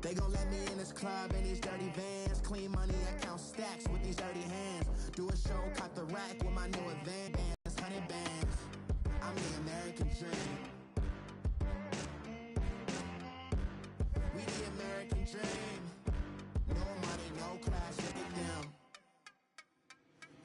They gon' let me in this club in these dirty vans. Clean money, I count stacks with these dirty hands. Do a show, caught the rack with my new advance. 100 bands, I'm the American dream. We the American dream. No money, no class, look at them.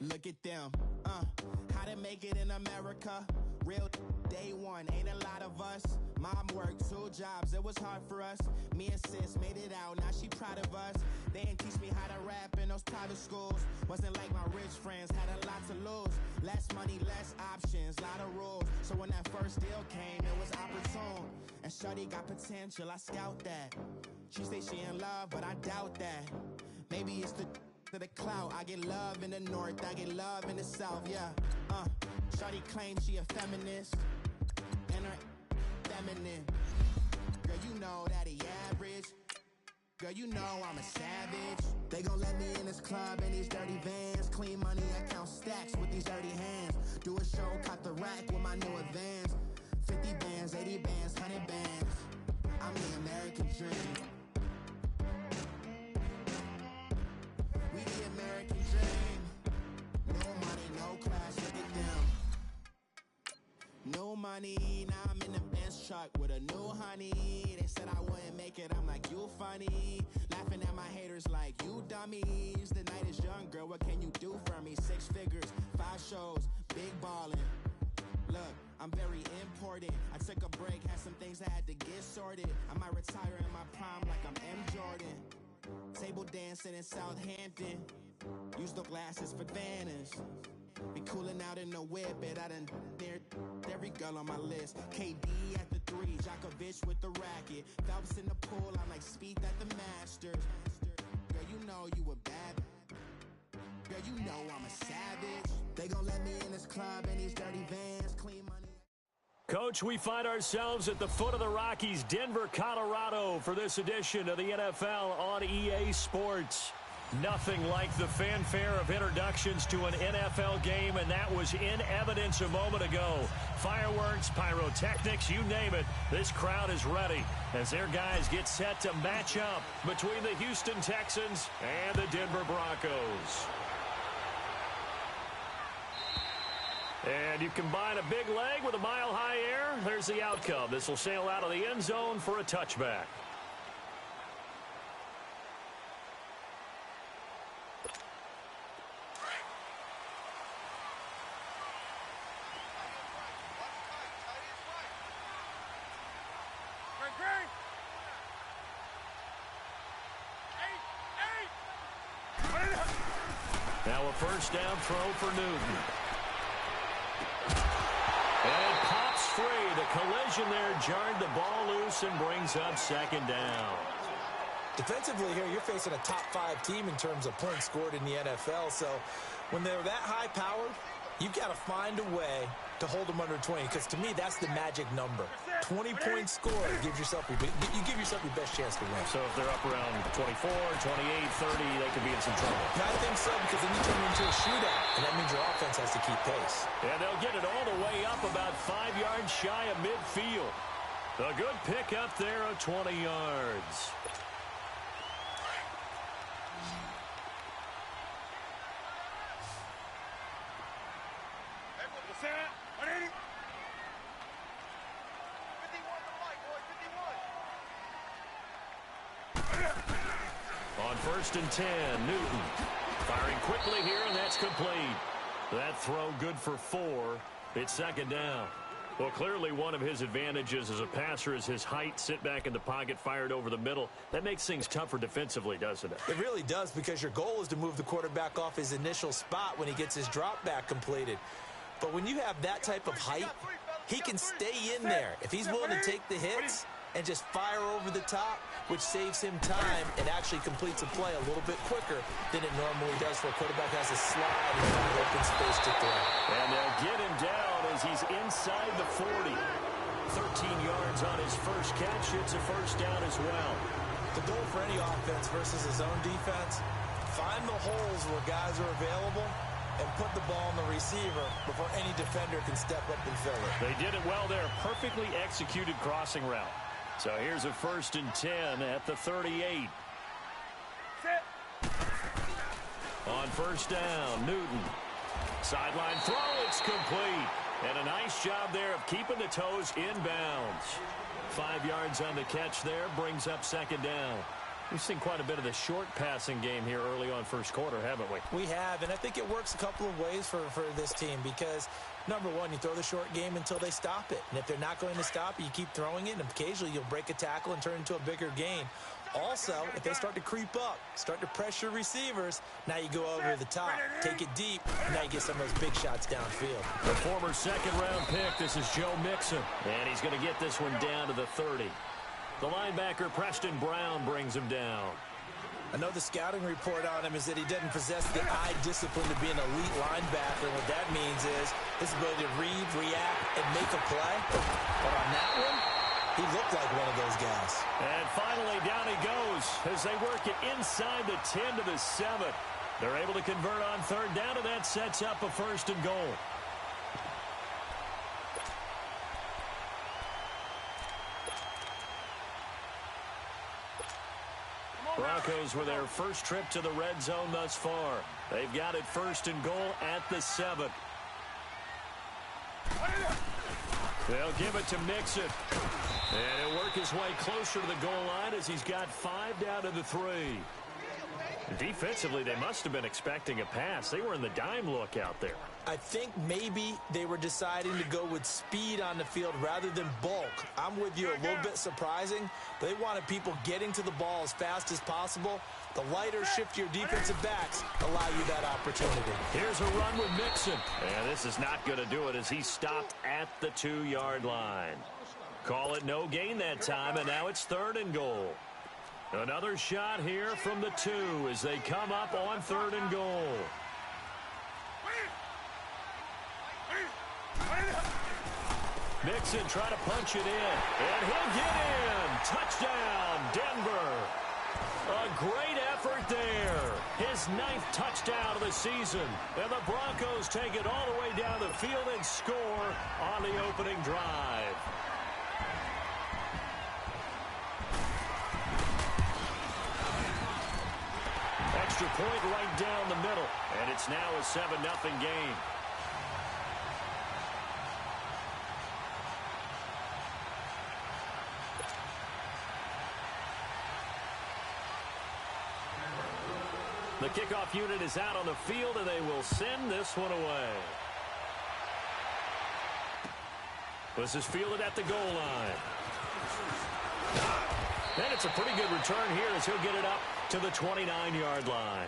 Look at them, how to make it in America. Real day one, ain't a lot of us. Mom worked 2 jobs, it was hard for us. Me and sis made it out, now she proud of us. They didn't teach me how to rap in those private schools. Wasn't like my rich friends, had a lot to lose. Less money, less options, lot of rules. So when that first deal came, it was opportune. And shorty got potential, I scout that. She say she in love, but I doubt that. Maybe it's the clout. I get love in the north, I get love in the south, yeah. Shorty claims she a feminist, and her feminine. Girl, you know that he average. Girl, you know I'm a savage. They gon' let me in this club in these dirty vans. Clean money, I count stacks with these dirty hands. Do a show, caught the rack with my new advance. 50 bands, 80 bands, 100 bands. I'm the American dream. We the American dream. No money, no class, look at them. No money, now I'm in the Benz truck with a new honey. They said I wouldn't make it, I'm like, you funny. Laughing at my haters like, you dummies. The night is young, girl, what can you do for me? 6 figures, 5 shows, big ballin'. Look, I'm very important. I took a break, had some things I had to get sorted. I might retire in my prime like I'm M. Jordan. Table dancing in Southampton. Use the glasses for Vanish. Be cooling out in the whip, but I done dared every girl on my list. KD at the 3, Djokovic with the racket. Phelps in the pool, I'm like Speed at the Masters. Girl, you know you a bad. Girl, you know I'm a savage. They gon' let me in this club in these dirty vans. Clean money. Coach, we find ourselves at the foot of the Rockies, Denver, Colorado, for this edition of the NFL on EA Sports. Nothing like the fanfare of introductions to an NFL game, and that was in evidence a moment ago. Fireworks, pyrotechnics, you name it. This crowd is ready as their guys get set to match up between the Houston Texans and the Denver Broncos. And you combine a big leg with a mile-high air, there's the outcome. This will sail out of the end zone for a touchback. Now a first down throw for Newton. And it pops free. The collision there jarred the ball loose and brings up second down. Defensively here, you're facing a top 5 team in terms of points scored in the NFL. So when they're that high powered, you've got to find a way to hold them under 20, because to me, that's the magic number. 20 points scored gives yourself you give yourself your best chance to win. So if they're up around 24, 28, 30, they could be in some trouble. And I think so, because then you turn it into a shootout, and that means your offense has to keep pace. And they'll get it all the way up about 5 yards shy of midfield. A good pick up there of 20 yards. On 1st and 10, Newton firing quickly here, and that's complete. That throw good for 4. It's second down. Well, clearly one of his advantages as a passer is his height. Sit back in the pocket, fired over the middle. That makes things tougher defensively, doesn't it? It really does, because your goal is to move the quarterback off his initial spot when he gets his drop back completed. But when you have that type of height, he can stay in there. If he's willing to take the hits and just fire over the top, which saves him time and actually completes a play a little bit quicker than it normally does, where a quarterback has a slide and find open space to throw. And they'll get him down as he's inside the 40. 13 yards on his first catch. It's a first down as well. The goal for any offense versus his own defense, find the holes where guys are available and put the ball on the receiver before any defender can step up and fill it. They did it well there. Perfectly executed crossing route. So here's a 1st and 10 at the 38. On 1st down, Newton. Sideline throw, it's complete. And a nice job there of keeping the toes inbounds. 5 yards on the catch there, brings up 2nd down. We've seen quite a bit of the short passing game here early on 1st quarter, haven't we? We have, and I think it works a couple of ways for this team because, number one, you throw the short game until they stop it. And if they're not going to stop it, you keep throwing it, and occasionally you'll break a tackle and turn it into a bigger gain. Also, if they start to creep up, start to pressure receivers, now you go over the top, take it deep, and now you get some of those big shots downfield. The former 2nd-round pick, this is Joe Mixon, and he's going to get this one down to the 30. The linebacker, Preston Brown, brings him down. I know the scouting report on him is that he doesn't possess the eye discipline to be an elite linebacker. And what that means is his ability to read, react, and make a play. But on that one, he looked like one of those guys. And finally, down he goes as they work it inside the 10 to the 7. They're able to convert on 3rd down, and that sets up a 1st and goal. Broncos with their first trip to the red zone thus far. They've got it 1st and goal at the 7. They'll give it to Mixon. And he'll work his way closer to the goal line as he's got 5 down to the 3. Defensively, they must have been expecting a pass. They were in the dime look out there. I think maybe they were deciding to go with speed on the field rather than bulk. I'm with you, a little bit surprising. They wanted people getting to the ball as fast as possible. The lighter, shiftier defensive backs allow you that opportunity. Here's a run with Mixon. And this is not going to do it as he stopped at the 2-yard line. Call it no gain that time, and now it's 3rd and goal. Another shot here from the 2 as they come up on 3rd and goal. Mixon trying to punch it in, and he'll get in. Touchdown, Denver. A great effort there. His 9th touchdown of the season. And the Broncos take it all the way down the field and score on the opening drive. Extra point right down the middle, and it's now a 7-0 game. The kickoff unit is out on the field, and they will send this one away. This is fielded at the goal line. And it's a pretty good return here as he'll get it up to the 29-yard line.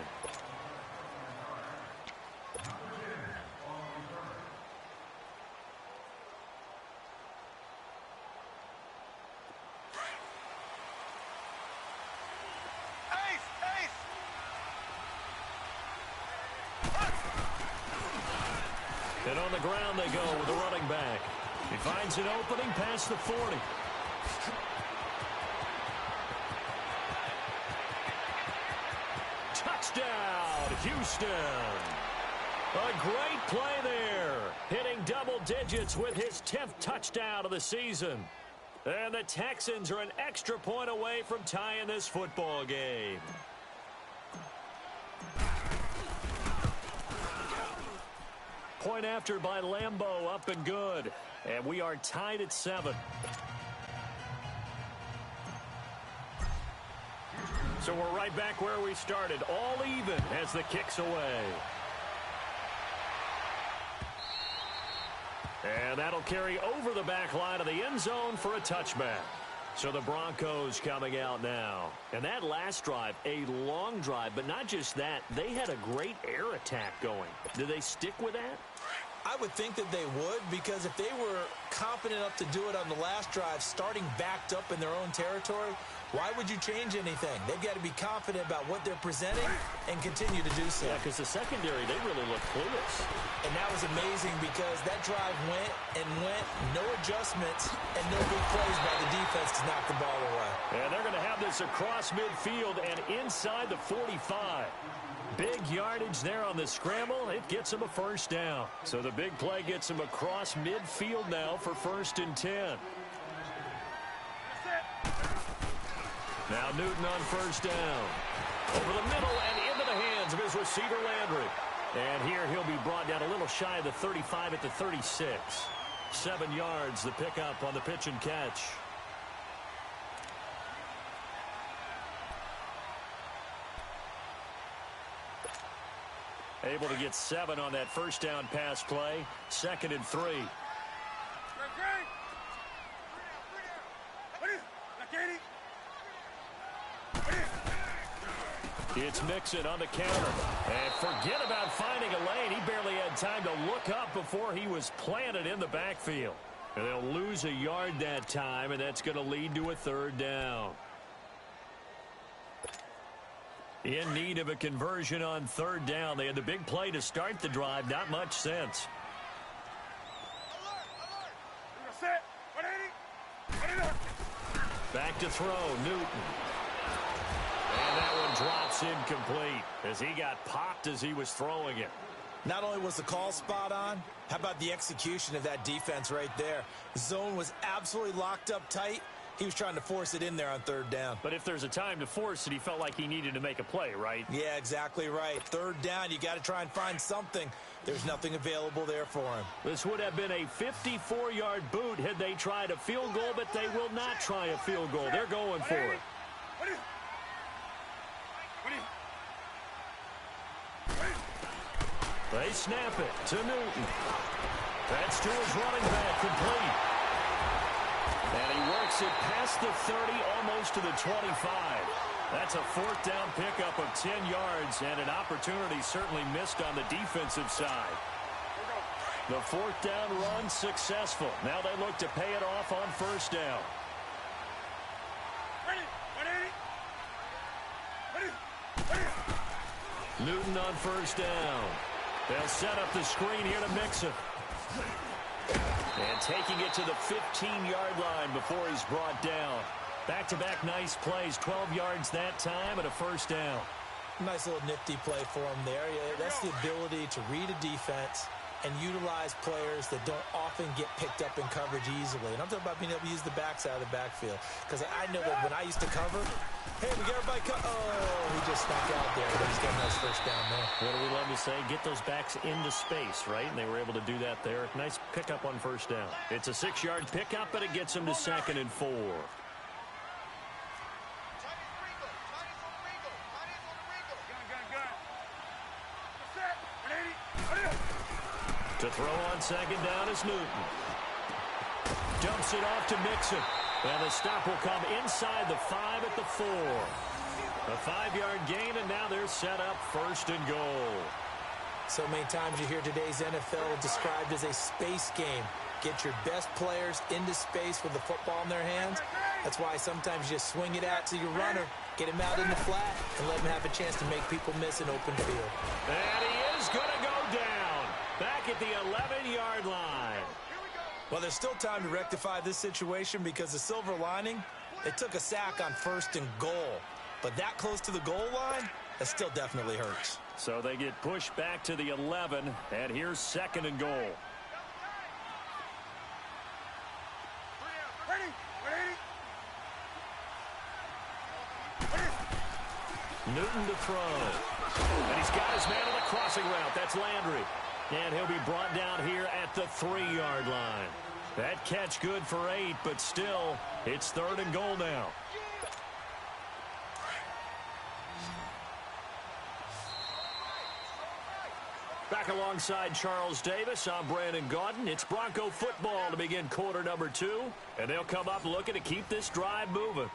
And on the ground they go with the running back. He finds an opening past the 40. Touchdown, Houston. A great play there. Hitting double digits with his 10th touchdown of the season. And the Texans are an extra point away from tying this football game. Point after by Lambeau, up and good. And we are tied at 7. So we're right back where we started, all even as the kick's away. And that'll carry over the back line of the end zone for a touchback. So the Broncos coming out now. And that last drive, a long drive, but not just that, they had a great air attack going. Do they stick with that? I would think that they would, because if they were confident enough to do it on the last drive, starting backed up in their own territory, why would you change anything? They've got to be confident about what they're presenting and continue to do so. Yeah, because the secondary, they really look clueless. And that was amazing because that drive went and went, no adjustments, and no big plays by the defense to knock the ball away. And they're going to have this across midfield and inside the 45. Big yardage there on the scramble. It gets him a first down. So the big play gets him across midfield now for 1st and 10. Now Newton on first down. Over the middle and into the hands of his receiver, Landry. And here he'll be brought down a little shy of the 35 at the 36. 7 yards, the pickup on the pitch and catch. Able to get 7 on that first down pass play. 2nd and 3. It's Mixon on the counter. And forget about finding a lane. He barely had time to look up before he was planted in the backfield. And they'll lose a yard that time, and that's going to lead to a 3rd down. In need of a conversion on 3rd down. They had the big play to start the drive. Not much sense. Back to throw, Newton. And that one drops incomplete as he got popped as he was throwing it. Not only was the call spot on, how about the execution of that defense right there? The zone was absolutely locked up tight. He was trying to force it in there on 3rd down. But if there's a time to force it, he felt like he needed to make a play, right? Yeah, exactly right. 3rd down, you got to try and find something. There's nothing available there for him. This would have been a 54-yard boot had they tried a field goal, but they will not try a field goal. They're going for it. They snap it to Newton. That's to his running back, complete. And he works it past the 30, almost to the 25. That's a 4th down pickup of 10 yards, and an opportunity certainly missed on the defensive side. The 4th down run successful. Now they look to pay it off on 1st down. Newton on 1st down. They'll set up the screen here to Mixon. And taking it to the 15-yard line before he's brought down. Back-to-back nice plays, 12 yards that time and a 1st down. Nice little nifty play for him there. Yeah, that's the ability to read a defense and utilize players that don't often get picked up in coverage easily. And I'm talking about being able to use the backside of the backfield. Because I know that when I used to cover, hey, we got everybody oh, he just snuck out there. But he's got a nice 1st down there. What do we love to say? Get those backs into space, right? And they were able to do that there. Nice pickup on 1st down. It's a 6-yard pickup, but it gets him to 2nd and 4. To throw on 2nd down is Newton. Dumps it off to Mixon. And the stop will come inside the 5 at the 4. A 5-yard gain, and now they're set up 1st and goal. So many times you hear today's NFL described as a space game. Get your best players into space with the football in their hands. That's why sometimes you just swing it out to your runner, get him out in the flat, and let him have a chance to make people miss an open field. And he is going to go down. Back at the 11-yard line. Well, there's still time to rectify this situation because the silver lining, they took a sack on 1st and goal. But that close to the goal line, that still definitely hurts. So they get pushed back to the 11, and here's 2nd and goal. Newton to throw. And he's got his man on the crossing route. That's Landry. And he'll be brought down here at the 3-yard line. That catch good for 8, but still, it's 3rd and goal now. Back alongside Charles Davis, I'm Brandon Gaudin. It's Bronco football to begin quarter number 2. And they'll come up looking to keep this drive moving.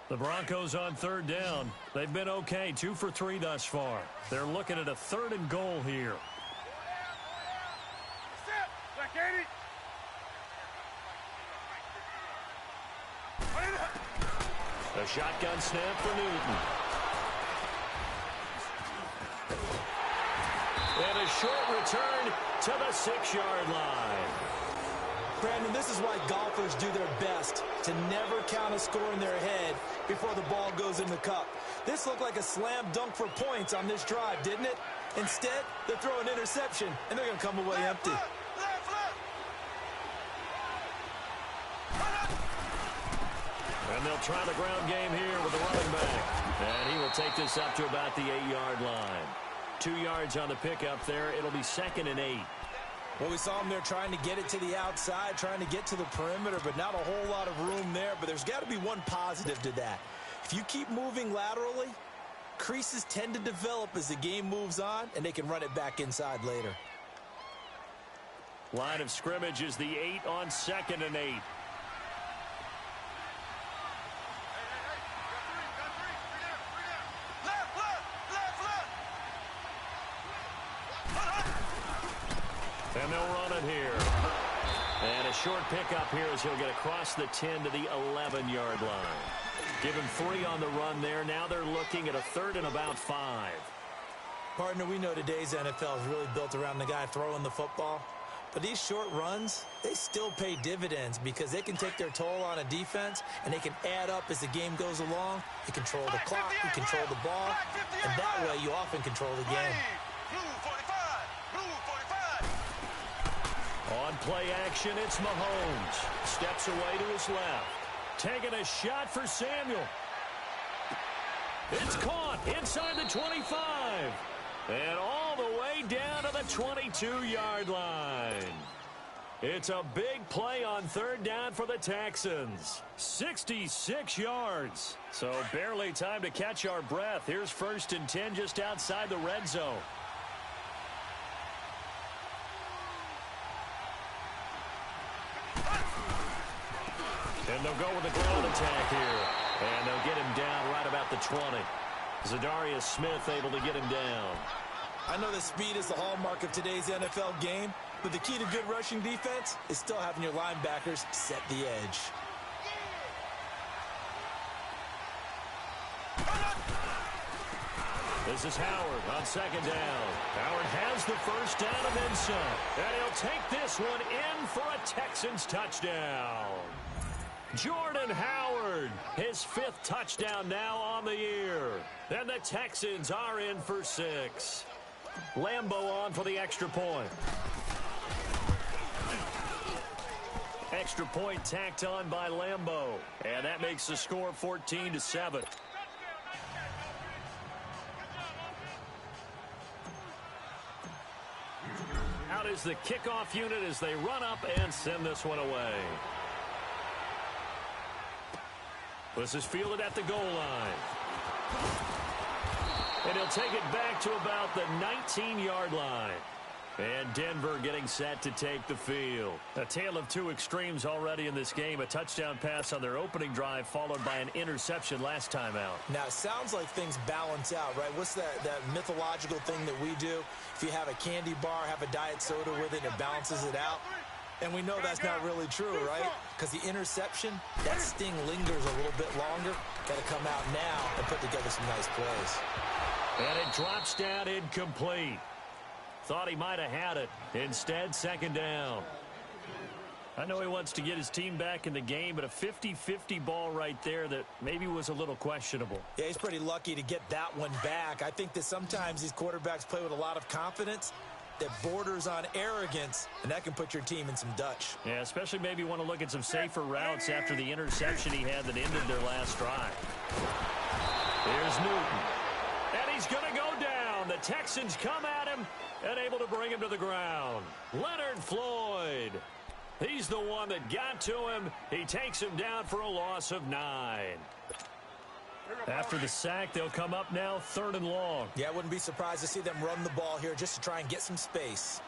The Broncos on 3rd down. They've been okay, 2 for 3 thus far. They're looking at a 3rd and goal here. A shotgun snap for Newton. And a short return to the 6-yard line. Brandon, this is why golfers do their best to never count a score in their head before the ball goes in the cup. This looked like a slam dunk for points on this drive, didn't it? Instead, they'll throw an interception, and they're going to come away empty. And they'll try the ground game here with the running back. And he will take this up to about the 8-yard line. 2 yards on the pickup there. It'll be 2nd and 8. Well, we saw him there trying to get it to the outside, trying to get to the perimeter, but not a whole lot of room there. But there's got to be one positive to that. If you keep moving laterally, creases tend to develop as the game moves on, and they can run it back inside later. Line of scrimmage is the 8 on 2nd and 8. And they'll run it here. And a short pickup here as he'll get across the 10 to the 11-yard line. Give him 3 on the run there. Now they're looking at a 3rd and about 5. Partner, we know today's NFL is really built around the guy throwing the football. But these short runs, they still pay dividends because they can take their toll on a defense, and they can add up as the game goes along. You control the clock, you control the ball, and that way you often control the game. On play action, it's Mahomes. Steps away to his left. Taking a shot for Samuel. It's caught inside the 25. And all the way down to the 22-yard line. It's a big play on 3rd down for the Texans. 66 yards. So barely time to catch our breath. Here's 1st and 10 just outside the red zone. And they'll go with the ground attack here. And they'll get him down right about the 20. Zadarius Smith able to get him down. I know that speed is the hallmark of today's NFL game, but the key to good rushing defense is still having your linebackers set the edge. This is Howard on 2nd down. Howard has the 1st down and then some. And he'll take this one in for a Texans touchdown. Jordan Howard, his 5th touchdown now on the year. And the Texans are in for 6. Lambo on for the extra point. Extra point tacked on by Lambo. And that makes the score 14-7. Out is the kickoff unit as they run up and send this one away. This is fielded at the goal line. And he'll take it back to about the 19-yard line. And Denver getting set to take the field. A tale of 2 extremes already in this game. A touchdown pass on their opening drive followed by an interception last time out. Now, it sounds like things balance out, right? What's that mythological thing that we do? If you have a candy bar, have a diet soda with it, it balances it out. And we know that's not really true, right? Because the interception, that sting lingers a little bit longer. Got to come out now and put together some nice plays. And it drops down incomplete. Thought he might have had it. Instead, 2nd down. I know he wants to get his team back in the game, but a 50-50 ball right there that maybe was a little questionable. Yeah, he's pretty lucky to get that one back. I think that sometimes these quarterbacks play with a lot of confidence that borders on arrogance, and that can put your team in some Dutch. Yeah, especially maybe want to look at some safer routes after the interception he had that ended their last drive. Here's Newton. And he's going to go down. The Texans come at him and able to bring him to the ground. Leonard Floyd. He's the one that got to him. He takes him down for a loss of 9. After the sack, they'll come up now 3rd and long. Yeah, I wouldn't be surprised to see them run the ball here just to try and get some space.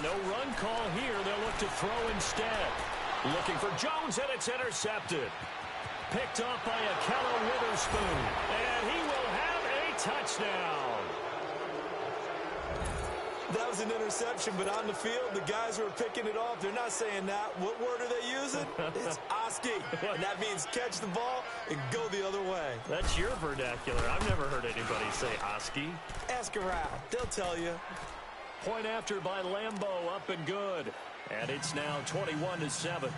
No run call here. They'll look to throw instead. Looking for Jones, and it's intercepted. Picked up by Akello Witherspoon. And he will have a touchdown. That was an interception, but on the field, the guys who are picking it off, they're not saying that. What word are they using? It's Oski. And that means catch the ball and go the other way. That's your vernacular. I've never heard anybody say Oski. Ask around. They'll tell you. Point after by Lambo, up and good. And it's now 21-7.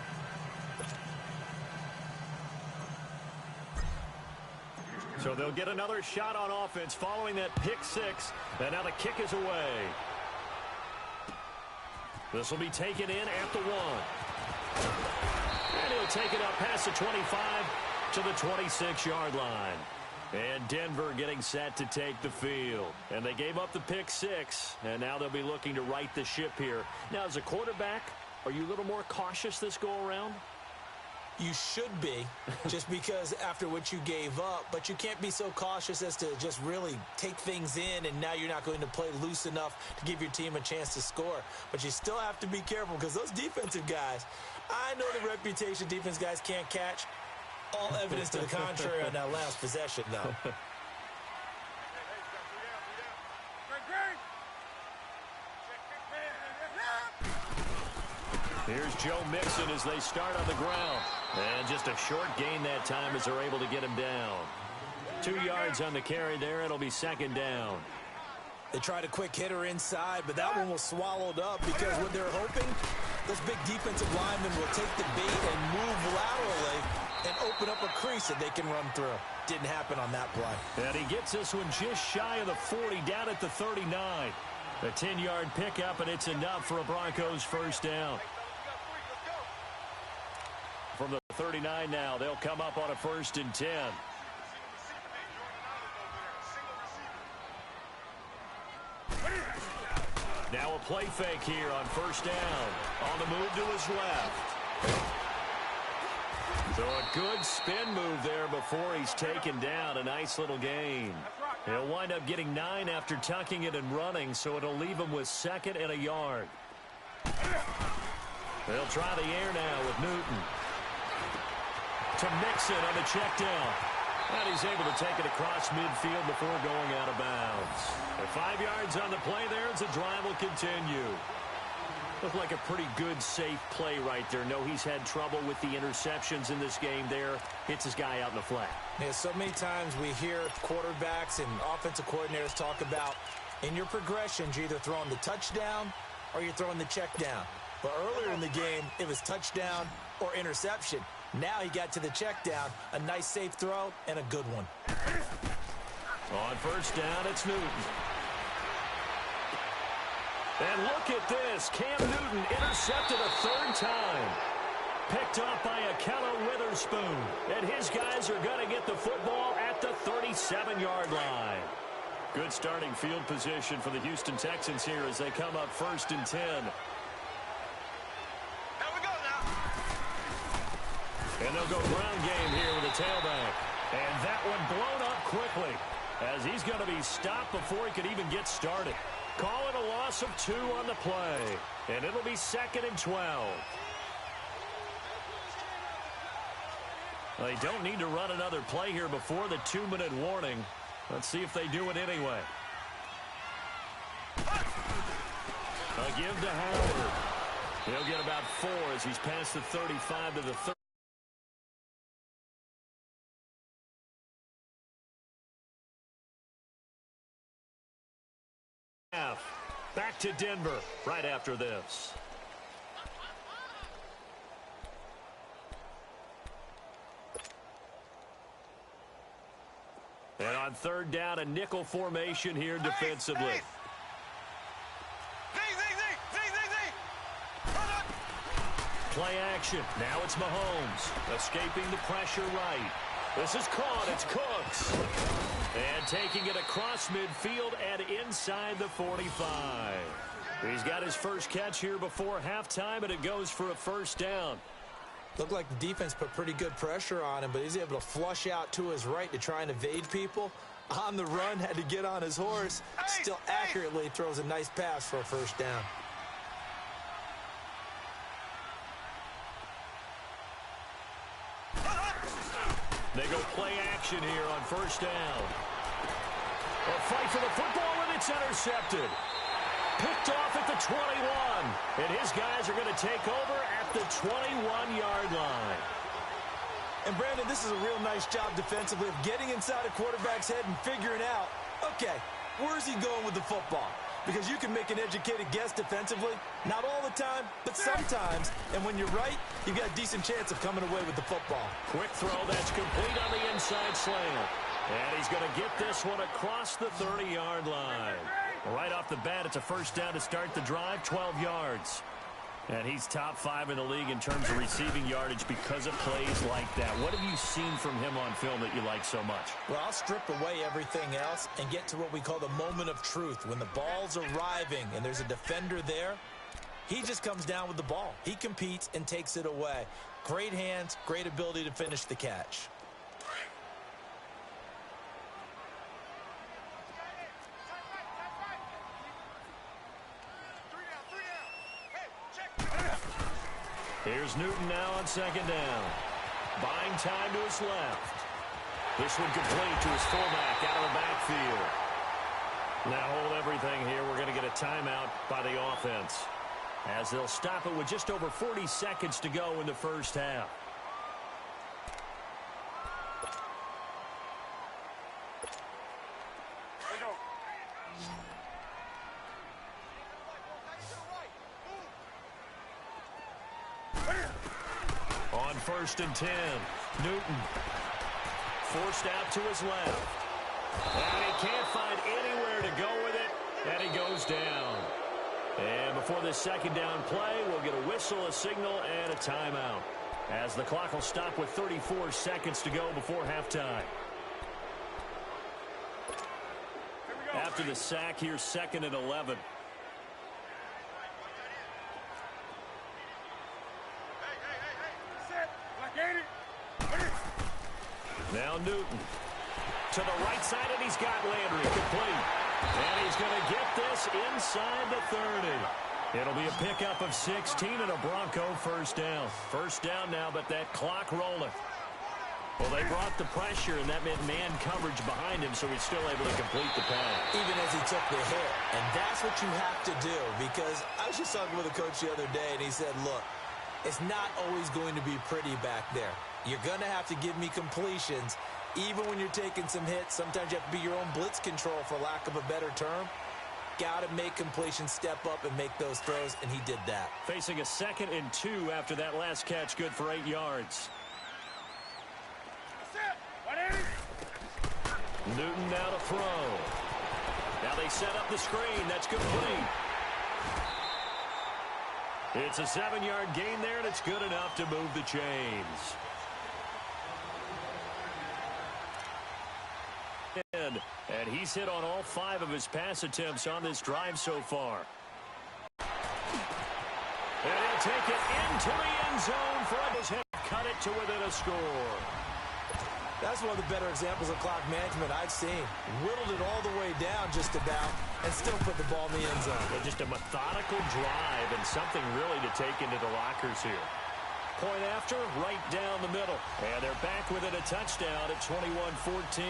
So they'll get another shot on offense following that pick six. And now the kick is away. This will be taken in at the 1. And he'll take it up past the 25 to the 26-yard line. And Denver getting set to take the field. And they gave up the pick six, and now they'll be looking to right the ship here. Now, as a quarterback, are you a little more cautious this go-around? You should be, just because after what you gave up, but you can't be so cautious as to just really take things in, and now you're not going to play loose enough to give your team a chance to score. But you still have to be careful, because those defensive guys, I know the reputation defense guys can't catch. All evidence to the contrary on that last possession, though. Here's Joe Mixon as they start on the ground. And just a short gain that time as they're able to get him down. 2 yards on the carry there. It'll be second down. They tried a quick hitter inside, but that one was swallowed up because what they're hoping, those big defensive linemen will take the bait and move laterally and open up a crease that they can run through. Didn't happen on that play. And he gets this one just shy of the 40, down at the 39. A 10-yard pickup, and it's enough for a Broncos first down. From the 39 now, they'll come up on a 1st and 10. Now a play fake here on first down. On the move to his left. So a good spin move there before he's taken down. A nice little gain. He'll wind up getting 9 after tucking it and running, so it'll leave him with 2nd and a yard. They'll try the air now with Newton. To Mixon on the check down. And he's able to take it across midfield before going out of bounds. And 5 yards on the play there as the drive will continue. Looked like a pretty good, safe play right there. No, he's had trouble with the interceptions in this game there. Hits his guy out in the flat. Yeah, so many times we hear quarterbacks and offensive coordinators talk about in your progressions, you're either throwing the touchdown or you're throwing the check down. But earlier in the game, it was touchdown or interception. Now he got to the check down, a nice safe throw, and a good one. On first down, it's Newton. And look at this. Cam Newton intercepted a 3rd time. Picked off by Akello Witherspoon. And his guys are going to get the football at the 37-yard line. Good starting field position for the Houston Texans here as they come up 1st and 10. And they'll go ground game here with a tailback. And that one blown up quickly as he's going to be stopped before he could even get started. Call it a loss of 2 on the play. And it'll be 2nd and 12. They don't need to run another play here before the 2-minute warning. Let's see if they do it anyway. A give to Howard. He'll get about 4 as he's past the 35 to the 30. Back to Denver right after this. And on 3rd down, a nickel formation here defensively. Play action. Now it's Mahomes escaping the pressure right. This is caught. It's Cooks. And taking it across midfield and inside the 45. He's got his first catch here before halftime, and it goes for a first down. Looked like the defense put pretty good pressure on him, but he's able to flush out to his right to try and evade people. On the run, had to get on his horse. Still accurately throws a nice pass for a first down. They go play action here on first down. A fight for the football, and it's intercepted. Picked off at the 21. And his guys are going to take over at the 21-yard line. And, Brandon, this is a real nice job defensively of getting inside a quarterback's head and figuring out, okay, where's he going with the football? Because you can make an educated guess defensively. Not all the time, but sometimes. And when you're right, you've got a decent chance of coming away with the football. Quick throw that's complete on the inside slant. And he's going to get this one across the 30-yard line. Right off the bat, it's a first down to start the drive, 12 yards. And he's top 5 in the league in terms of receiving yardage because of plays like that. What have you seen from him on film that you like so much? Well, I'll strip away everything else and get to what we call the moment of truth. When the ball's arriving and there's a defender there, he just comes down with the ball. He competes and takes it away. Great hands, great ability to finish the catch. Here's Newton now on second down. Buying time to his left. This one complete to his fullback out of the backfield. Now hold everything here. We're going to get a timeout by the offense, as they'll stop it with just over 40 seconds to go in the first half. On 1st and 10, Newton forced out to his left. And he can't find anywhere to go with it, and he goes down. And before this second down play, we'll get a whistle, a signal, and a timeout, as the clock will stop with 34 seconds to go before halftime. After the sack, here's 2nd and 11. Now Newton to the right side, and he's got Landry complete. And he's going to get this inside the 30. It'll be a pickup of 16 and a Bronco first down. First down now, but that clock rolling. Well, they brought the pressure, and that meant man coverage behind him, so he's still able to complete the pass. Even as he took the hit. And that's what you have to do, because I was just talking with a coach the other day, and he said, look, it's not always going to be pretty back there. You're going to have to give me completions. Even when you're taking some hits, sometimes you have to be your own blitz control, for lack of a better term. Got to make completions, step up, and make those throws, and he did that. Facing a 2nd and 2 after that last catch, good for 8 yards. Newton now to throw. Now they set up the screen. That's complete. It's a 7-yard gain there, and it's good enough to move the chains. And he's hit on all 5 of his pass attempts on this drive so far. And he'll take it into the end zone for his hit. Cut it to within a score. That's one of the better examples of clock management I've seen. Whittled it all the way down just about and still put the ball in the end zone. Well, just a methodical drive and something really to take into the lockers here. Point after, right down the middle. And they're back within a touchdown at 21-14.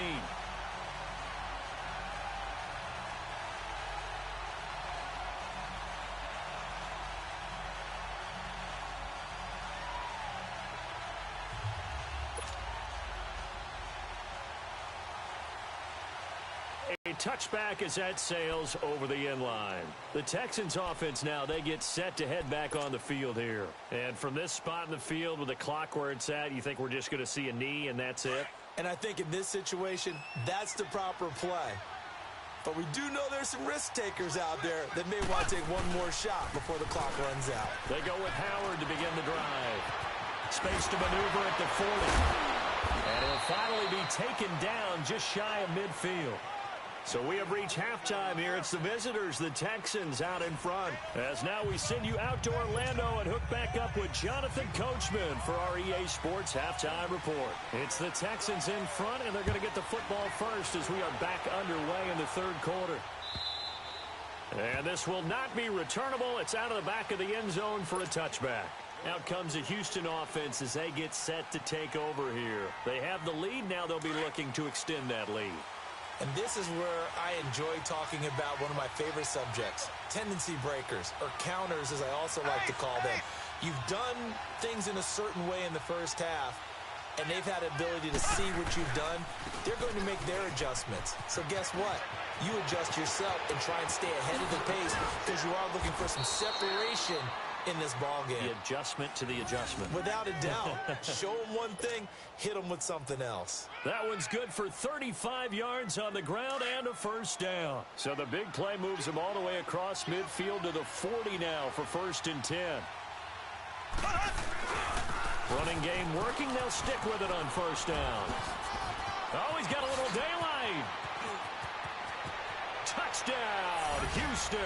A touchback is at Sales over the end line. The Texans offense now, they get set to head back on the field here. And from this spot in the field with the clock where it's at, you think we're just going to see a knee and that's it? And I think in this situation, that's the proper play. But we do know there's some risk takers out there that may want to take one more shot before the clock runs out. They go with Howard to begin the drive. Space to maneuver at the 40. And it'll finally be taken down just shy of midfield. So we have reached halftime here. It's the visitors, the Texans, out in front. As now we send you out to Orlando and hook back up with Jonathan Coachman for our EA Sports Halftime Report. It's the Texans in front, and they're going to get the football first as we are back underway in the third quarter. And this will not be returnable. It's out of the back of the end zone for a touchback. Out comes the Houston offense as they get set to take over here. They have the lead. Now they'll be looking to extend that lead. And this is where I enjoy talking about one of my favorite subjects, tendency breakers, or counters as I also like to call them. You've done things in a certain way in the first half, and they've had the ability to see what you've done. They're going to make their adjustments. So guess what? You adjust yourself and try and stay ahead of the pace because you are looking for some separation in this ballgame. The adjustment to the adjustment. Without a doubt. Show them one thing, hit them with something else. That one's good for 35 yards on the ground and a first down. So the big play moves him all the way across midfield to the 40 now for 1st and 10. Running game working. They'll stick with it on 1st down. Oh, he's got a little daylight. Touchdown, Houston.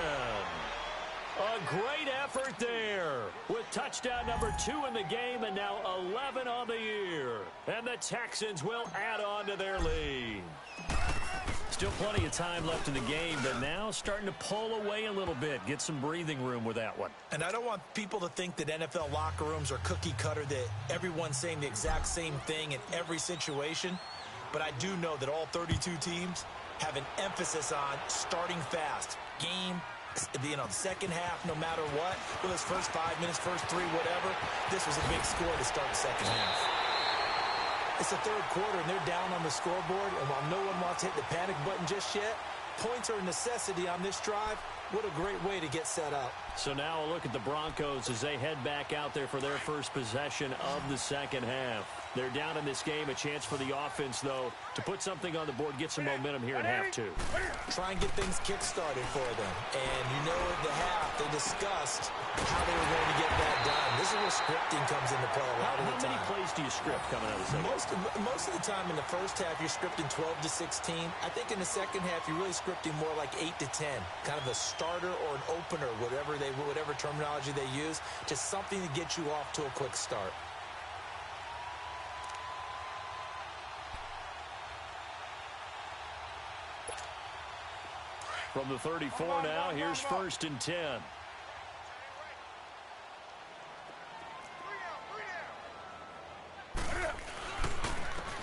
A great effort there with touchdown number 2 in the game and now 11 on the year. And the Texans will add on to their lead. Still plenty of time left in the game, but now starting to pull away a little bit. Get some breathing room with that one. And I don't want people to think that NFL locker rooms are cookie cutter, that everyone's saying the exact same thing in every situation. But I do know that all 32 teams have an emphasis on starting fast. Game, the second half, no matter what, whether it's first 5 minutes, first 3, whatever, this was a big score to start the second half. It's the third quarter, and they're down on the scoreboard, and while no one wants to hit the panic button just yet, points are a necessity on this drive. What a great way to get set up. So now a look at the Broncos as they head back out there for their first possession of the second half. They're down in this game. A chance for the offense, though, to put something on the board, get some momentum here in half 2. Try and get things kick-started for them. And you know at the half, they discussed how they were going to get that done. This is where scripting comes into play a lot of the time. How many plays do you script coming out of the second? Most of the time in the first half, you're scripting 12 to 16. I think in the second half, you're really scripting more like 8 to 10. Kind of a starter or an opener, whatever terminology they use. Just something to get you off to a quick start. From the 34 now, here's 1st and 10.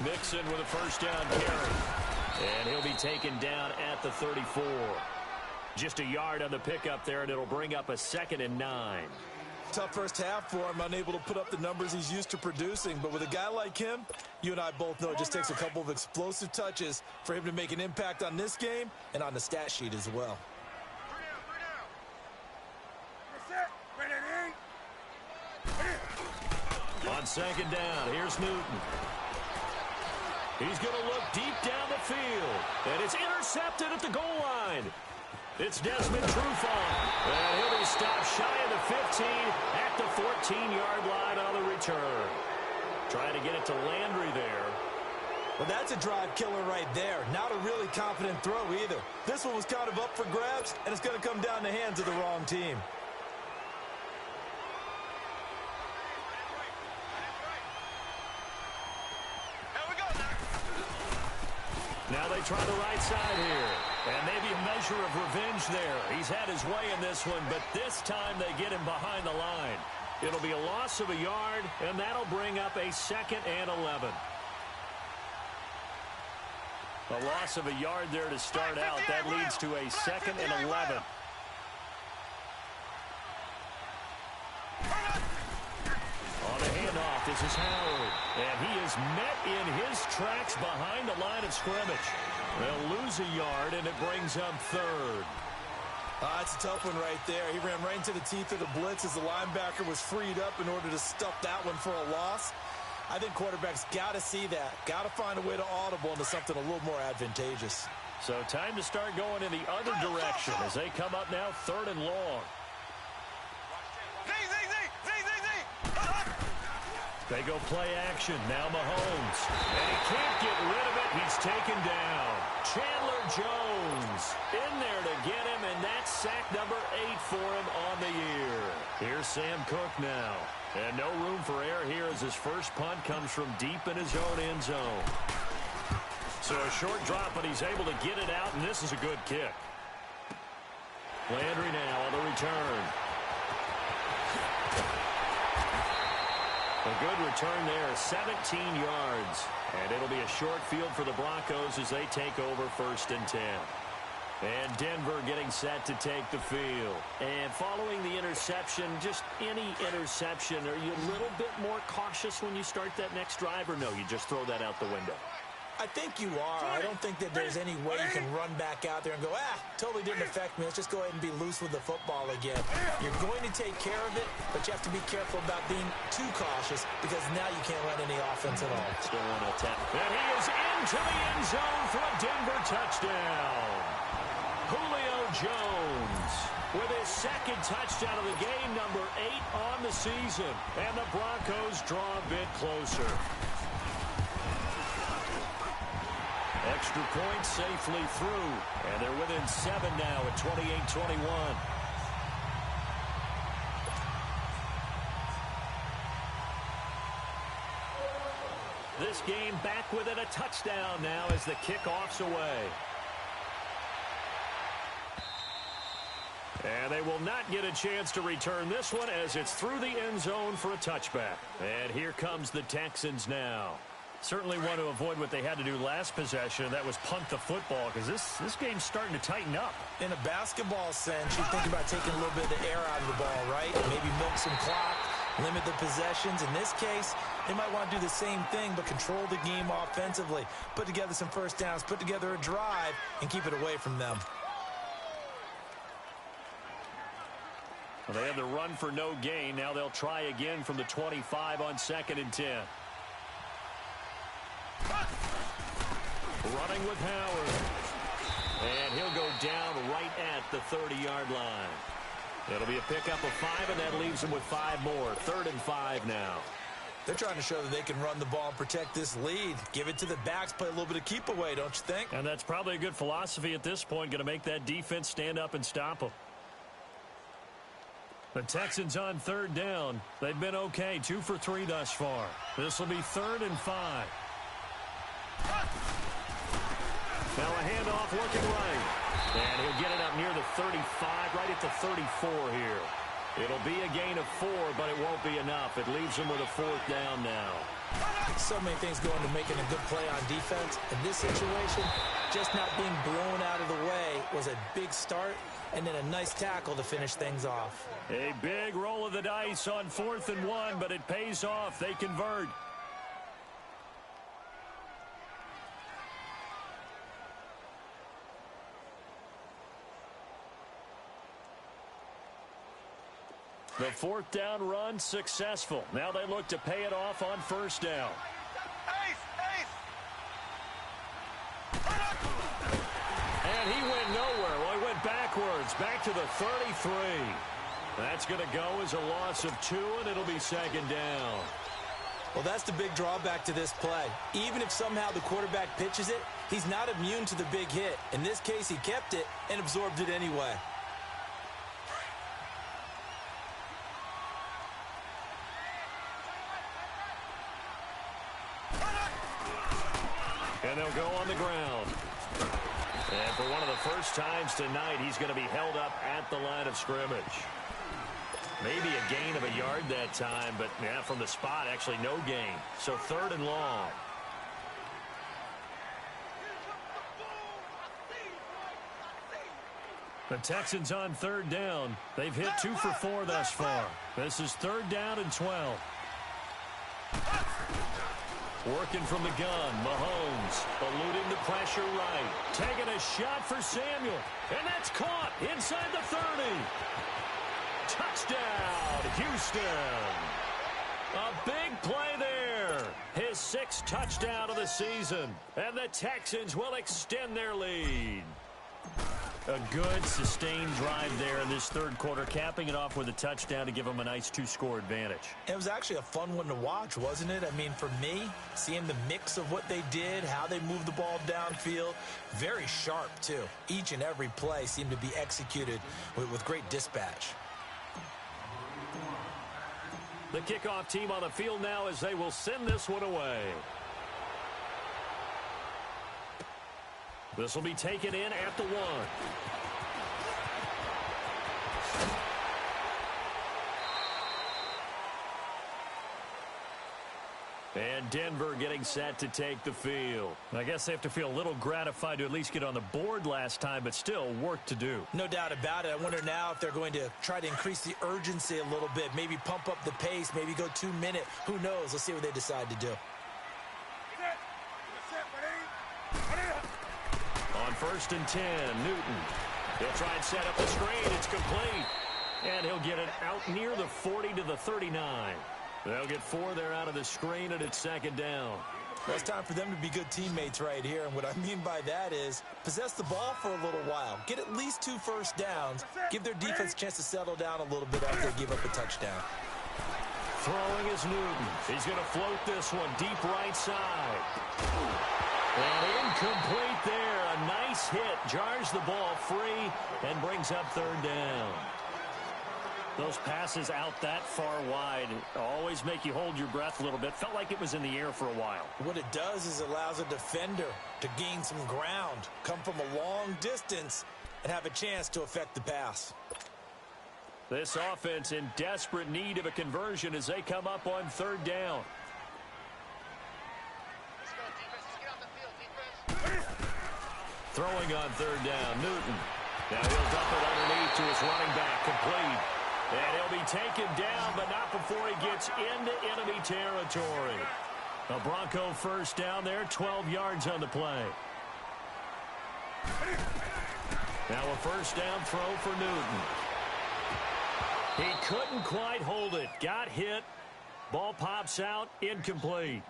Mixon with a first down carry. And he'll be taken down at the 34. Just a yard on the pickup there, and it'll bring up a 2nd and 9. Tough first half for him, unable to put up the numbers he's used to producing. But with a guy like him, you and I both know it just takes a couple of explosive touches for him to make an impact on this game and on the stat sheet as well. On 2nd down, here's Newton. He's going to look deep down the field, and it's intercepted at the goal line. It's Desmond Trufant, and he'll be stopped shy of the 15 at the 14-yard line on the return. Trying to get it to Landry there. Well, that's a drive killer right there. Not a really confident throw either. This one was kind of up for grabs, and it's going to come down the hands of the wrong team. Now they try the right side here. And maybe a measure of revenge there. He's had his way in this one, but this time they get him behind the line. It'll be a loss of a yard, and that'll bring up a 2nd and 11. A loss of a yard there to start out. That leads to a 2nd and 11. On the handoff, this is Howard. And he is met in his tracks behind the line of scrimmage. They'll lose a yard, and it brings up 3rd. It's a tough one right there. He ran right into the teeth of the blitz as the linebacker was freed up in order to stuff that one for a loss. I think quarterbacks got to see that. Got to find a way to audible into something a little more advantageous. So time to start going in the other direction as they come up now 3rd and long. They go play action. Now Mahomes. And he can't get rid of it. He's taken down. Chandler Jones in there to get him, and that's sack number 8 for him on the year. Here's Sam Cook now. And no room for error here as his first punt comes from deep in his own end zone. So a short drop, but he's able to get it out, and this is a good kick. Landry now on the return. A good return there, 17 yards. And it'll be a short field for the Broncos as they take over 1st and 10. And Denver getting set to take the field. And following the interception, just any interception, are you a little bit more cautious when you start that next drive, or no, you just throw that out the window? I think you are. I don't think that there's any way you can run back out there and go, totally didn't affect me. Let's just go ahead and be loose with the football again. You're going to take care of it, but you have to be careful about being too cautious because now you can't run any offense at all. Still on attempt. And he is into the end zone for a Denver touchdown. Julio Jones with his second touchdown of the game, number 8 on the season. And the Broncos draw a bit closer. Extra point safely through, and they're within 7 now at 28-21. This game back within a touchdown now as the kickoff's away. And they will not get a chance to return this one as it's through the end zone for a touchback. And here comes the Texans now. Certainly want to avoid what they had to do last possession. That was punt the football because this game's starting to tighten up. In a basketball sense, you think about taking a little bit of the air out of the ball, right? Maybe milk some clock, limit the possessions. In this case, they might want to do the same thing but control the game offensively. Put together some first downs, put together a drive, and keep it away from them. Well, they had the run for no gain. Now they'll try again from the 25 on 2nd and 10. Running with Howard. And he'll go down right at the 30-yard line. It'll be a pickup of 5, and that leaves them with 5 more. 3rd and 5 now. They're trying to show that they can run the ball and protect this lead. Give it to the backs, play a little bit of keep away, don't you think? And that's probably a good philosophy at this point. Going to make that defense stand up and stop them. The Texans on 3rd down. They've been okay, 2 for 3 thus far. This will be 3rd and 5. Now a handoff looking right. And he'll get it up near the 35, right at the 34 here. It'll be a gain of 4, but it won't be enough. It leaves him with a 4th down now. So many things go into making a good play on defense. In this situation, just not being blown out of the way was a big start, and then a nice tackle to finish things off. A big roll of the dice on 4th and 1, but it pays off. They convert. The 4th down run successful. Now they look to pay it off on 1st down. And he went nowhere. Well, he went backwards, back to the 33. That's going to go as a loss of 2, and it'll be 2nd down. Well, that's the big drawback to this play. Even if somehow the quarterback pitches it, he's not immune to the big hit. In this case, he kept it and absorbed it anyway. And they'll go on the ground. And for one of the first times tonight, he's going to be held up at the line of scrimmage. Maybe a gain of a yard that time, but yeah, from the spot, actually no gain. So 3rd and long. The Texans on 3rd down. They've hit 2 for 4 thus far. This is 3rd down and 12. Working from the gun, Mahomes eluding the pressure right. Taking a shot for Samuel. And that's caught inside the 30. Touchdown, Houston. A big play there. His 6th touchdown of the season. And the Texans will extend their lead. A good, sustained drive there in this 3rd quarter, capping it off with a touchdown to give them a nice 2-score advantage. It was actually a fun one to watch, wasn't it? I mean, for me, seeing the mix of what they did, how they moved the ball downfield, very sharp, too. Each and every play seemed to be executed with great dispatch. The kickoff team on the field now as they will send this one away. This will be taken in at the 1. And Denver getting set to take the field. I guess they have to feel a little gratified to at least get on the board last time, but still work to do. No doubt about it. I wonder now if they're going to try to increase the urgency a little bit, maybe pump up the pace, maybe go 2 minute. Who knows? Let's see what they decide to do. first and 10. Newton. He'll try and set up the screen. It's complete. And he'll get it out near the 40 to the 39. They'll get 4 there out of the screen, and it's second down. Well, it's time for them to be good teammates right here. And what I mean by that is possess the ball for a little while. Get at least 2 first downs. Give their defense a chance to settle down a little bit after they give up a touchdown. Throwing is Newton. He's going to float this one deep right side. And incomplete there. A nice hit. Jars the ball free and brings up third down. Those passes out that far wide always make you hold your breath a little bit. Felt like it was in the air for a while. What it does is it allows a defender to gain some ground, come from a long distance, and have a chance to affect the pass. This offense in desperate need of a conversion as they come up on third down. Throwing on third down, Newton. Now he'll dump it underneath to his running back, complete. And he'll be taken down, but not before he gets into enemy territory. A Bronco first down there, 12 yards on the play. Now a first down throw for Newton. He couldn't quite hold it. Got hit. Ball pops out, incomplete.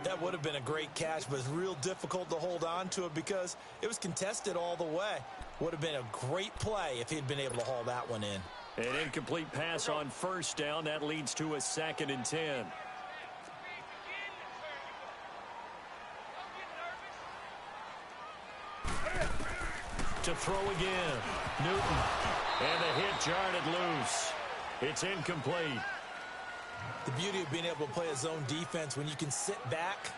That would have been a great catch, but it's real difficult to hold on to it because it was contested all the way. Would have been a great play if he'd been able to haul that one in. An incomplete pass on first down. That leads to a 2nd and 10. To throw again. Newton. And the hit jarred it loose. It's incomplete. The beauty of being able to play a zone defense when you can sit back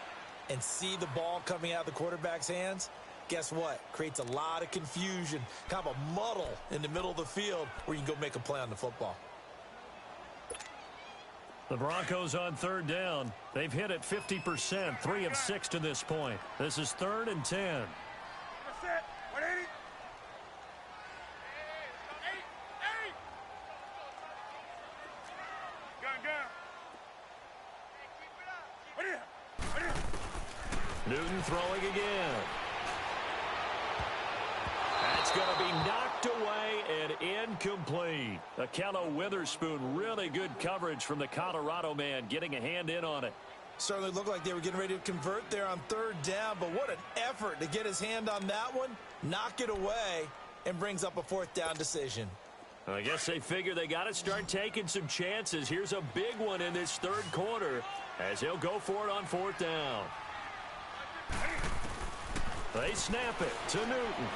and see the ball coming out of the quarterback's hands, guess what? Creates a lot of confusion, kind of a muddle in the middle of the field where you can go make a play on the football. The Broncos on third down. They've hit it 50%, 3 of 6 to this point. This is 3rd and 10. Newton throwing again. That's going to be knocked away and incomplete. Akello Witherspoon, really good coverage from the Colorado man, getting a hand in on it. Certainly looked like they were getting ready to convert there on third down, but what an effort to get his hand on that one, knock it away, and brings up a 4th down decision. I guess they figure they got to start taking some chances. Here's a big one in this third quarter as he'll go for it on 4th down. They snap it to Newton.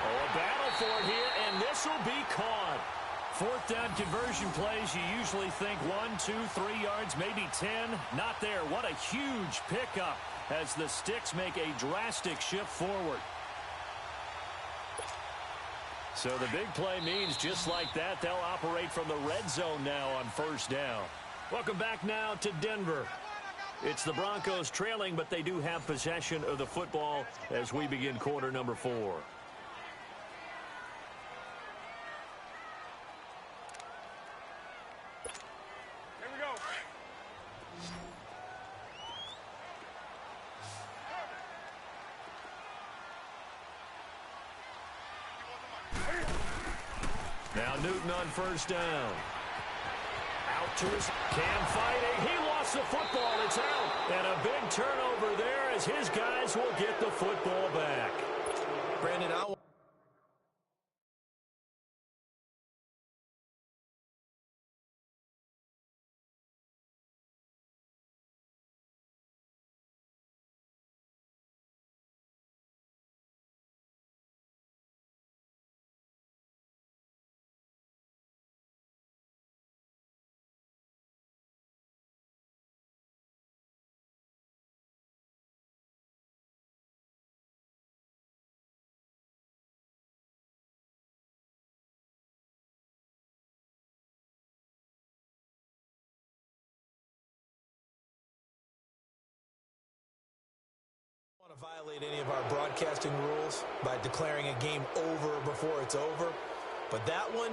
Oh, a battle for it here, and this will be caught. 4th down conversion plays, you usually think 1, 2, 3 yards, maybe 10. Not there. What a huge pickup as the Sticks make a drastic shift forward. So the big play means just like that, they'll operate from the red zone now on 1st down. Welcome back now to Denver. It's the Broncos trailing, but they do have possession of the football as we begin quarter number 4. Here we go. Now Newton on 1st down. Out to his Cam fighting. He lost the football. It's out. And a big turnover there as his guys will get the football back. Brandon, I don't want to violate any of our broadcasting rules by declaring a game over before it's over, but that one,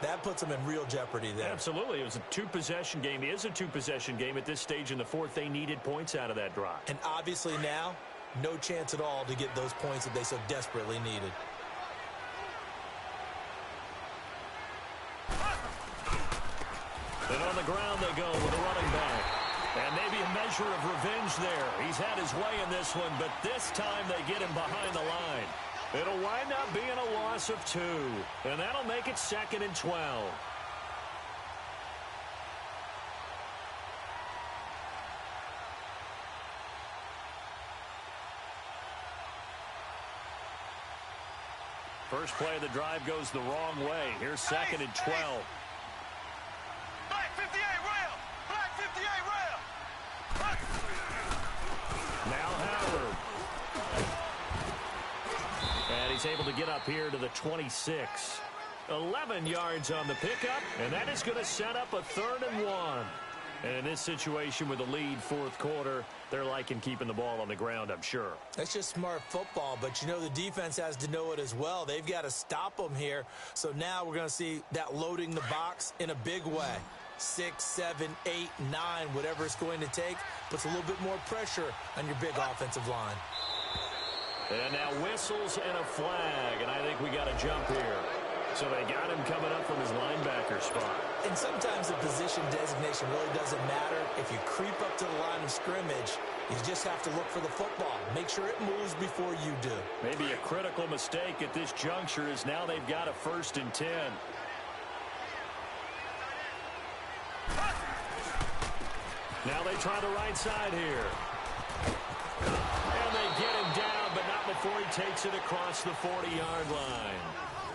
That puts them in real jeopardy there. Absolutely. It was a two-possession game. It is a two-possession game at this stage in the fourth. They needed points out of that drive. And obviously now, no chance at all to get those points that they so desperately needed. And on the ground they go with a running back. And maybe a measure of revenge there. He's had his way in this one, but this time they get him behind the line. It'll wind up being a loss of 2. And that'll make it 2nd and 12. First play of the drive goes the wrong way. Here's 2nd and 12. Black 58 rail! Black 58 rail! Now Howard. And he's able to get up here to the 26. 11 yards on the pickup, and that is going to set up a 3rd and 1. And in this situation with a lead fourth quarter, they're liking keeping the ball on the ground, I'm sure. That's just smart football, but you know the defense has to know it as well. They've got to stop them here. So now we're going to see that loading the box in a big way. 6, 7, 8, 9, whatever it's going to take, puts a little bit more pressure on your big offensive line. And now whistles and a flag, and I think we got a jump here. So they got him coming up from his linebacker spot. And sometimes the position designation really doesn't matter. If you creep up to the line of scrimmage, you just have to look for the football. Make sure it moves before you do. Maybe a critical mistake at this juncture is now they've got a 1st and 10. Now they try the right side here. And they get him down, but not before he takes it across the 40-yard line.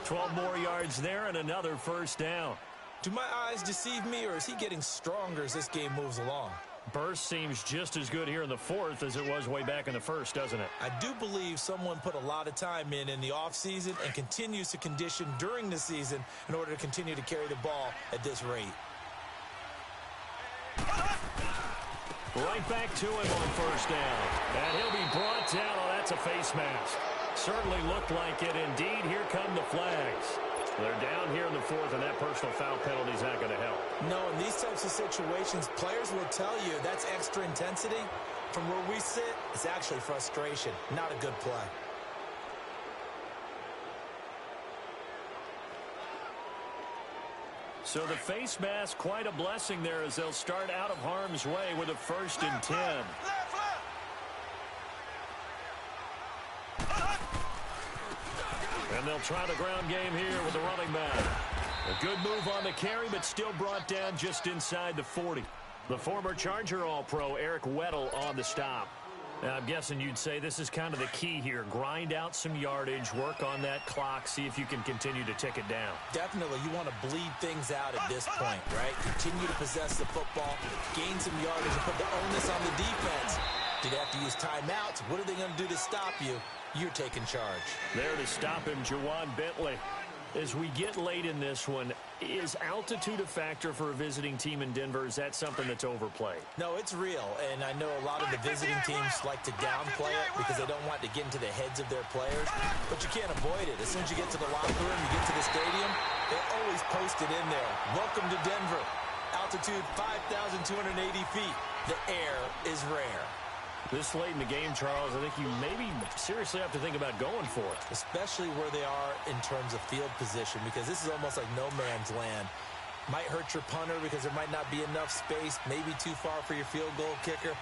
12 more yards there and another 1st down. Do my eyes deceive me, or is he getting stronger as this game moves along? Burst seems just as good here in the 4th as it was way back in the 1st, doesn't it? I do believe someone put a lot of time in the offseason and continues to condition during the season in order to continue to carry the ball at this rate. Right back to him on 1st down. And he'll be brought down. Oh, that's a face mask. Certainly looked like it. Indeed, here come the flags. They're down here in the 4th, and that personal foul penalty is not going to help. No, in these types of situations, players will tell you that's extra intensity. From where we sit, it's actually frustration, not a good play. So the face mask, quite a blessing there as they'll start out of harm's way with a 1st and 10. And they'll try the ground game here with the running back. A good move on the carry, but still brought down just inside the 40. The former Charger All-Pro Eric Weddle on the stop. Now, I'm guessing you'd say this is kind of the key here. Grind out some yardage, work on that clock, see if you can continue to tick it down. Definitely, you want to bleed things out at this point, right? Continue to possess the football, gain some yardage, and put the onus on the defense. Do they have to use timeouts? What are they going to do to stop you? You're taking charge. There to stop him, Jawan Bentley. As we get late in this one, is altitude a factor for a visiting team in Denver? Is that something that's overplayed? No, it's real, and I know a lot of the visiting teams like to downplay it because they don't want to get into the heads of their players, but you can't avoid it. As soon as you get to the locker room, you get to the stadium, they always post it in there. Welcome to Denver. Altitude 5,280 feet. The air is rare. This late in the game, Charles, I think you maybe seriously have to think about going for it. Especially where they are in terms of field position, because this is almost like no man's land. Might hurt your punter because there might not be enough space, maybe too far for your field goal kicker.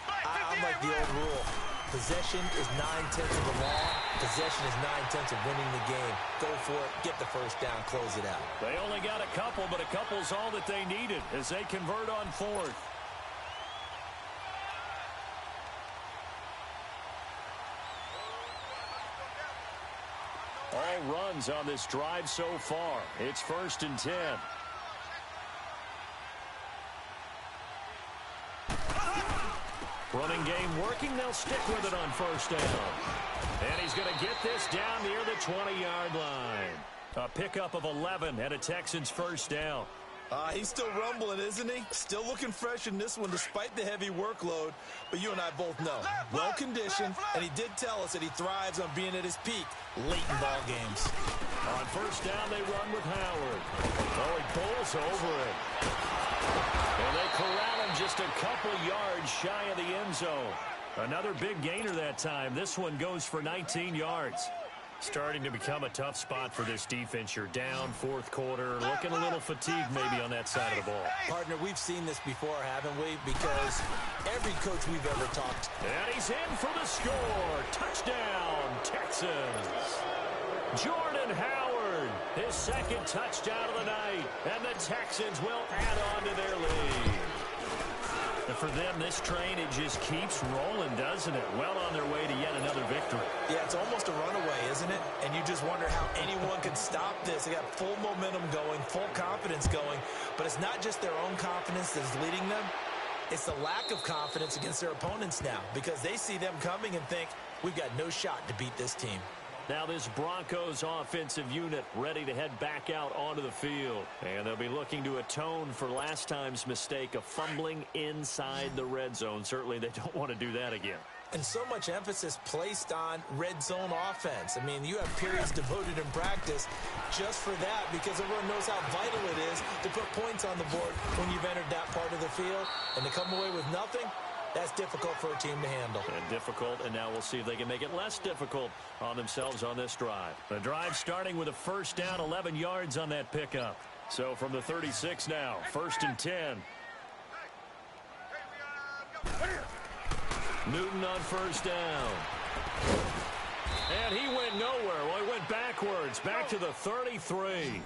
I'm like the old rule. Possession is 9/10 of the law. Possession is 9/10 of winning the game. Go for it, get the 1st down, close it out. They only got a couple, but a couple's all that they needed as they convert on 4th. All runs on this drive so far. It's 1st and 10. Running game working. They'll stick with it on 1st down. And he's going to get this down near the 20-yard line. A pickup of 11 and a Texans 1st down. He's still rumbling, isn't he? Still looking fresh in this one despite the heavy workload. But you and I both know, well-conditioned, and he did tell us that he thrives on being at his peak late in ball games. On first down, they run with Howard. Oh, he pulls over it. And they corral him just a couple yards shy of the end zone. Another big gainer that time. This one goes for 19 yards. Starting to become a tough spot for this defense. You're down fourth quarter, looking a little fatigued maybe on that side of the ball. Partner, we've seen this before, haven't we? Because every coach we've ever talked. And he's in for the score. Touchdown, Texans. Jordan Howard, his second touchdown of the night. And the Texans will add on to their lead. And for them, this train, it just keeps rolling, doesn't it? Well on their way to yet another victory. Yeah, it's almost a runaway, isn't it? And you just wonder how anyone can stop this. They got full momentum going, full confidence going. But it's not just their own confidence that's leading them. It's the lack of confidence against their opponents now, because they see them coming and think, we've got no shot to beat this team. Now this Broncos offensive unit ready to head back out onto the field. And they'll be looking to atone for last time's mistake of fumbling inside the red zone. Certainly they don't want to do that again. And so much emphasis placed on red zone offense. I mean, you have periods devoted in practice just for that, because everyone knows how vital it is to put points on the board when you've entered that part of the field. And to come away with nothing, that's difficult for a team to handle. And difficult, and now we'll see if they can make it less difficult on themselves on this drive. The drive starting with a first down, 11 yards on that pickup. So from the 36 now, 1st and 10. Newton on first down. And he went nowhere. Well, he went backwards, back to the 33.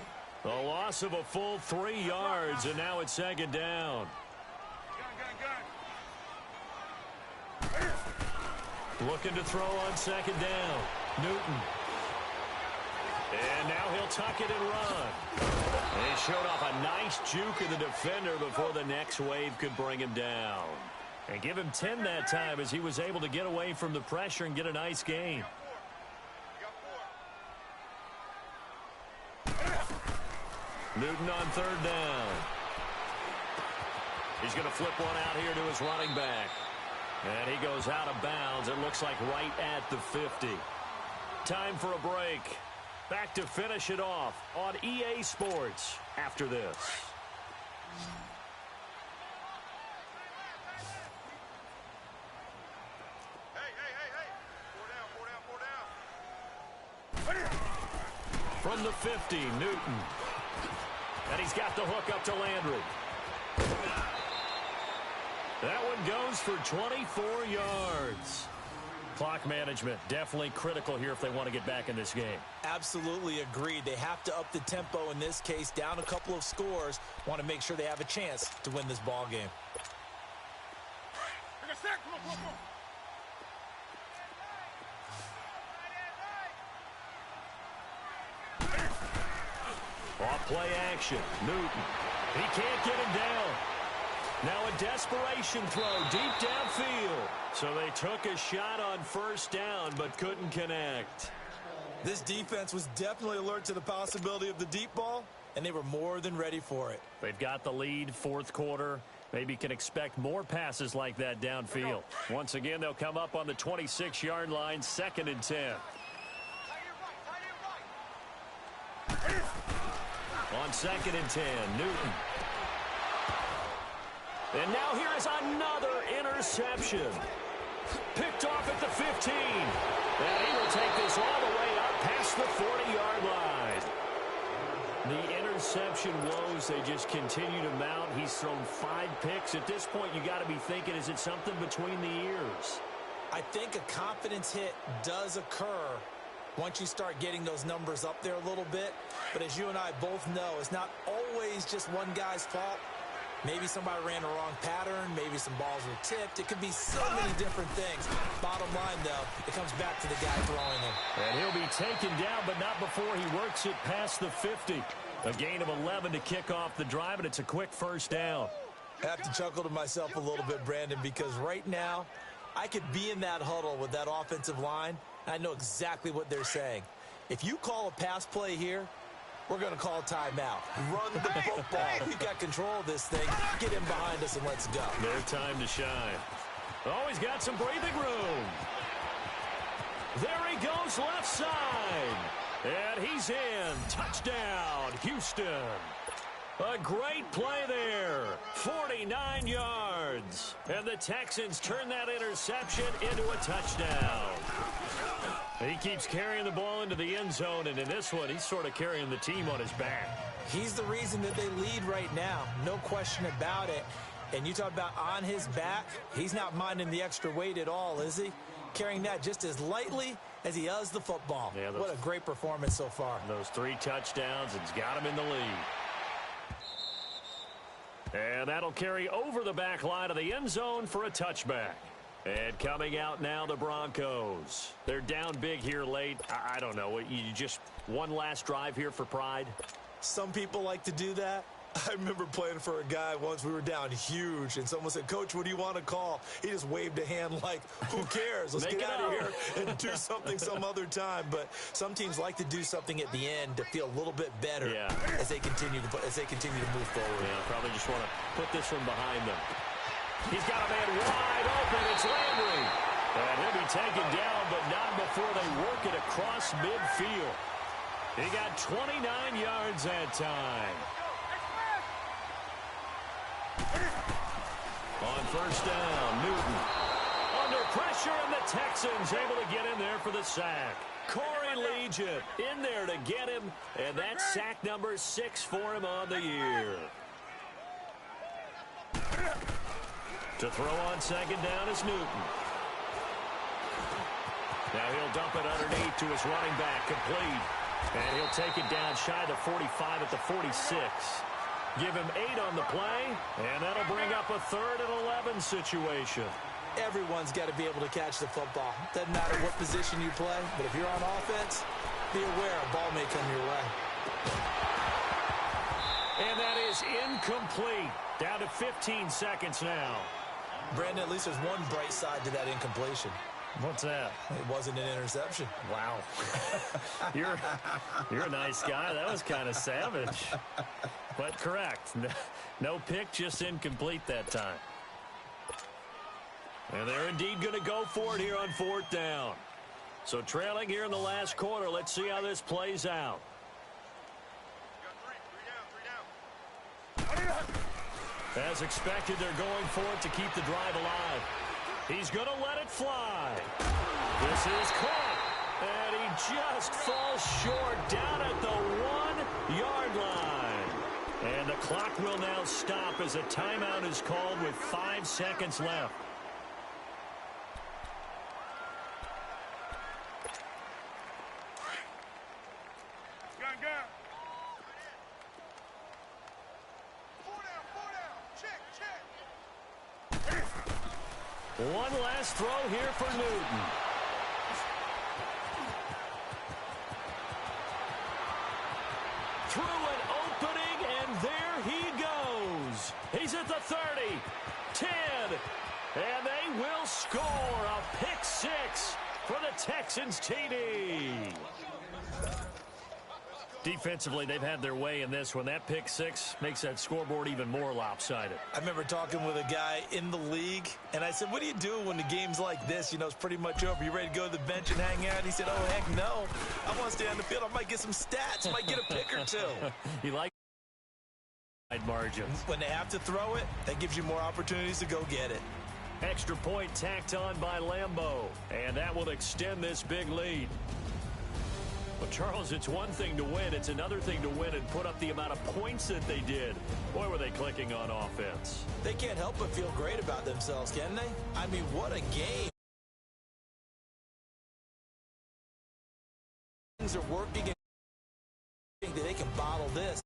A loss of a full 3 yards, and now it's 2nd down. Looking to throw on 2nd down. Newton. And now he'll tuck it and run. And he showed off a nice juke of the defender before the next wave could bring him down. And give him 10 that time as he was able to get away from the pressure and get a nice gain. Newton on 3rd down. He's going to flip one out here to his running back. And he goes out of bounds. It looks like right at the 50. Time for a break. Back to finish it off on EA Sports after this. From the 50, Newton. And he's got the hook up to Landry. That one goes for 24 yards. Clock management definitely critical here if they want to get back in this game. Absolutely agreed. They have to up the tempo in this case, down a couple of scores. Want to make sure they have a chance to win this ball game. Off play action. Newton. He can't get him down. Now a desperation throw deep downfield. So they took a shot on first down but couldn't connect. This defense was definitely alert to the possibility of the deep ball, and they were more than ready for it. They've got the lead, fourth quarter. Maybe can expect more passes like that downfield. Once again, they'll come up on the 26-yard line, 2nd and 10. On 2nd and 10, Newton. And now here is another interception. Picked off at the 15. And he will take this all the way up past the 40-yard line. The interception woes, they just continue to mount. He's thrown 5 picks. At this point, you got to be thinking, is it something between the ears? I think a confidence hit does occur once you start getting those numbers up there a little bit. But as you and I both know, it's not always just one guy's fault. Maybe somebody ran the wrong pattern. Maybe some balls were tipped. It could be so many different things. Bottom line, though, it comes back to the guy throwing them. And he'll be taken down, but not before he works it past the 50. A gain of 11 to kick off the drive, and it's a quick first down. I have to chuckle to myself a little bit, Brandon, because right now I could be in that huddle with that offensive line. I know exactly what they're saying. If you call a pass play here, we're going to call timeout. Run the football. We've got control of this thing. Get him behind us and let's go. Their time to shine. Oh, he's got some breathing room. There he goes left side. And he's in. Touchdown, Houston. A great play there. 49 yards. And the Texans turn that interception into a touchdown. He keeps carrying the ball into the end zone, and in this one, he's sort of carrying the team on his back. He's the reason that they lead right now. No question about it. And you talk about on his back, he's not minding the extra weight at all, is he? Carrying that just as lightly as he does the football. Yeah, what a great performance so far. Those 3 touchdowns, it's got him in the lead. And that'll carry over the back line of the end zone for a touchback. And coming out now, the Broncos. They're down big here late. I don't know. You just one last drive here for pride? Some people like to do that. I remember playing for a guy once. We were down huge, and someone said, "Coach, what do you want to call?" He just waved a hand like, who cares? Let's get out of here and do something some other time. But some teams like to do something at the end to feel a little bit better as they continue to move forward. Yeah, probably just want to put this one behind them. He's got a man wide open. It's Landry. And he'll be taken down, but not before they work it across midfield. He got 29 yards that time. On first down, Newton. Under pressure, and the Texans able to get in there for the sack. Corey Legion in there to get him, and that's sack number 6 for him on the year. To throw on second down is Newton. Now he'll dump it underneath to his running back, complete. And he'll take it down shy of the 45 at the 46. Give him 8 on the play, and that'll bring up a 3rd and 11 situation. Everyone's got to be able to catch the football. Doesn't matter what position you play, but if you're on offense, be aware a ball may come your way. And that is incomplete. Down to 15 seconds now. Brandon, at least there's one bright side to that incompletion. What's that? It wasn't an interception. Wow. You're a nice guy. That was kind of savage. But correct. No pick, just incomplete that time. And they're indeed going to go for it here on 4th down. So trailing here in the last quarter. Let's see how this plays out. As expected, they're going for it to keep the drive alive. He's going to let it fly. This is caught. And he just falls short down at the 1-yard line. And the clock will now stop as a timeout is called with 5 seconds left. One last throw here for Newton. Through an opening, and there he goes. He's at the 30, 10, and they will score a pick 6 for the Texans TD. Defensively, they've had their way in this one. That pick 6 makes that scoreboard even more lopsided. I remember talking with a guy in the league, and I said, what do you do when the game's like this? You know, it's pretty much over. You ready to go to the bench and hang out? He said, oh, heck no. I want to stay on the field. I might get some stats. I might get a pick or 2. You like margins. When they have to throw it, that gives you more opportunities to go get it. Extra point tacked on by Lambeau, and that will extend this big lead. Well, Charles, it's one thing to win. It's another thing to win and put up the amount of points that they did. Boy, were they clicking on offense. They can't help but feel great about themselves, can they? I mean, what a game. Things are working and think that they can bottle this.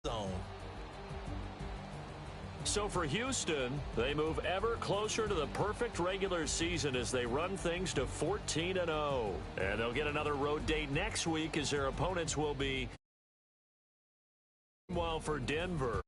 Zone. So for Houston, they move ever closer to the perfect regular season as they run things to 14-0. And they'll get another road date next week as their opponents will be. Meanwhile for Denver.